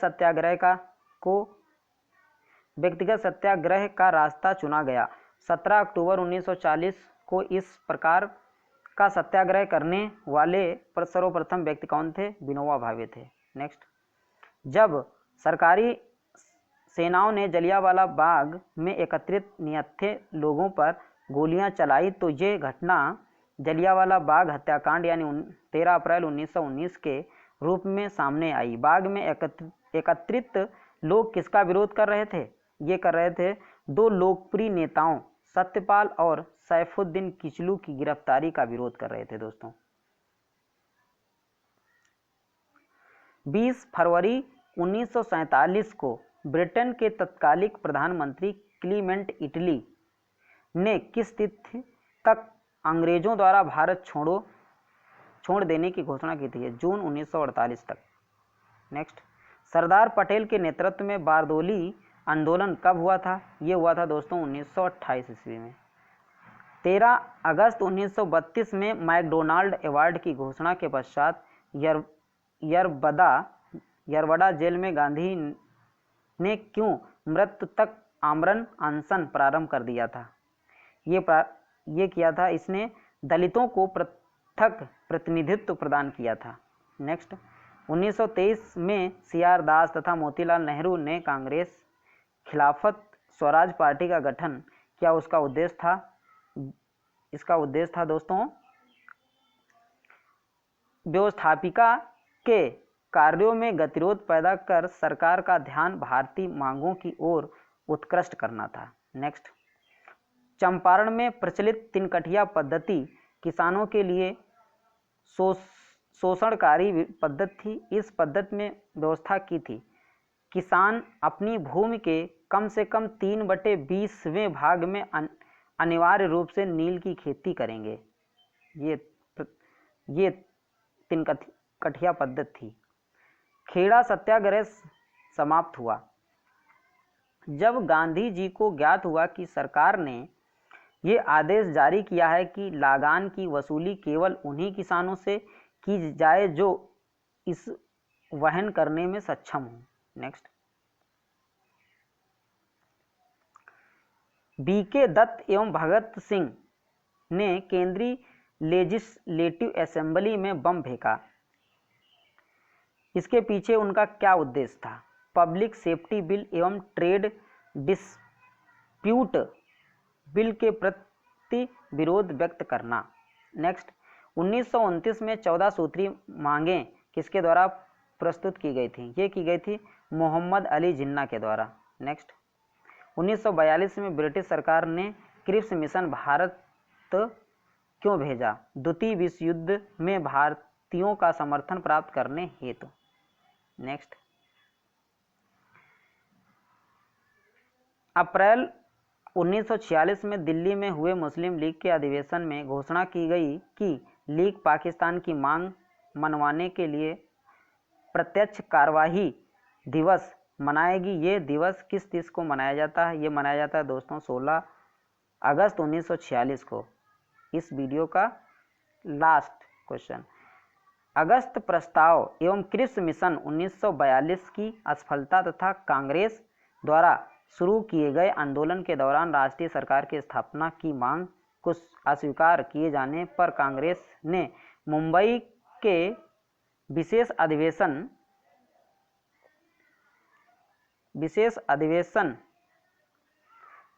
सत्याग्रह का रास्ता चुना गया। 17 अक्टूबर 1940 को इस प्रकार का सत्याग्रह करने वाले सर्वप्रथम व्यक्ति कौन थे? विनोबा भावे थे। नेक्स्ट, जब सरकारी सेनाओं ने जलियांवाला बाग में एकत्रित निहत्थे लोगों पर गोलियां चलाई तो ये घटना जलियांवाला बाग हत्याकांड यानी 13 अप्रैल 1919 के रूप में सामने आई। बाग में एकत्रित लोग किसका विरोध कर रहे थे? ये कर रहे थे दो लोकप्रिय नेताओं सत्यपाल और सैफुद्दीन किचलू की गिरफ्तारी का विरोध कर रहे थे दोस्तों। 20 फरवरी 1947 को ब्रिटेन के तत्कालिक प्रधानमंत्री क्लीमेंट इटली ने किस तिथि तक अंग्रेजों द्वारा भारत छोड़ देने की घोषणा की थी? जून 1948 तक। नेक्स्ट, सरदार पटेल के नेतृत्व में बारदोली आंदोलन कब हुआ था? ये हुआ था दोस्तों 1928 ईस्वी में। 13 अगस्त 1932 में मैकडोनाल्ड अवार्ड की घोषणा के पश्चात यरबदा जेल में गांधी ने क्यों मृत्यु तक आमरण अनशन प्रारंभ कर दिया था? ये किया था, इसने दलितों को पृथक प्रतिनिधित्व प्रदान किया था। नेक्स्ट, 1923 में CR दास तथा मोतीलाल नेहरू ने कांग्रेस खिलाफत स्वराज पार्टी का गठन किया। उसका उद्देश्य था, इसका उद्देश्य था दोस्तों व्यवस्थापिका के कार्यों में गतिरोध पैदा कर सरकार का ध्यान भारतीय मांगों की ओर उत्कृष्ट करना था। नेक्स्ट, चंपारण में प्रचलित तिनकठिया पद्धति किसानों के लिए शोषणकारी पद्धति थी। इस पद्धति में व्यवस्था की थी किसान अपनी भूमि के कम से कम 3/20वें भाग में अनिवार्य रूप से नील की खेती करेंगे। ये तिनकठिया पद्धति थी। खेड़ा सत्याग्रह समाप्त हुआ। जब गांधी जी को ज्ञात हुआ कि सरकार ने ये आदेश जारी किया है कि लागान की वसूली केवल उन्हीं किसानों से की जाए जो इस वहन करने में सक्षम हो। नेक्स्ट, बीके दत्त एवं भगत सिंह ने केंद्रीय लेजिस्लेटिव असेंबली में बम फेंका। इसके पीछे उनका क्या उद्देश्य था? पब्लिक सेफ्टी बिल एवं ट्रेड डिस्प्यूट बिल के प्रति विरोध व्यक्त करना। नेक्स्ट, 1929 में 14 सूत्री मांगें किसके द्वारा प्रस्तुत की गई थी? ये की गई थी मोहम्मद अली जिन्ना के द्वारा। नेक्स्ट, 1942 में ब्रिटिश सरकार ने क्रिप्स मिशन भारत क्यों भेजा? द्वितीय विश्व युद्ध में भारतीयों का समर्थन प्राप्त करने हेतु। नेक्स्ट, अप्रैल 1946 में दिल्ली में हुए मुस्लिम लीग के अधिवेशन में घोषणा की गई कि लीग पाकिस्तान की मांग मनवाने के लिए प्रत्यक्ष कार्यवाही दिवस मनाएगी। ये दिवस किस दिवस को मनाया जाता है? ये मनाया जाता है दोस्तों 16 अगस्त 1946 को। इस वीडियो का लास्ट क्वेश्चन, अगस्त प्रस्ताव एवं क्रिप्स मिशन 1942 की असफलता तथा कांग्रेस द्वारा शुरू किए गए आंदोलन के दौरान राष्ट्रीय सरकार की स्थापना की मांग को अस्वीकार किए जाने पर कांग्रेस ने मुंबई के विशेष अधिवेशन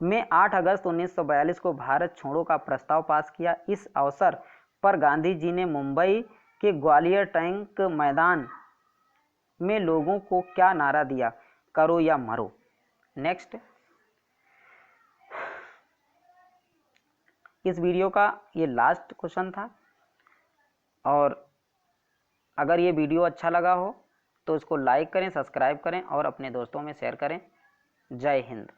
में 8 अगस्त 1942 को भारत छोड़ो का प्रस्ताव पास किया। इस अवसर पर गांधी जी ने मुंबई के ग्वालियर टैंक मैदान में लोगों को क्या नारा दिया? करो या मरो। नेक्स्ट, इस वीडियो का ये लास्ट क्वेश्चन था, और अगर ये वीडियो अच्छा लगा हो तो इसको लाइक करें, सब्सक्राइब करें और अपने दोस्तों में शेयर करें। जय हिंद।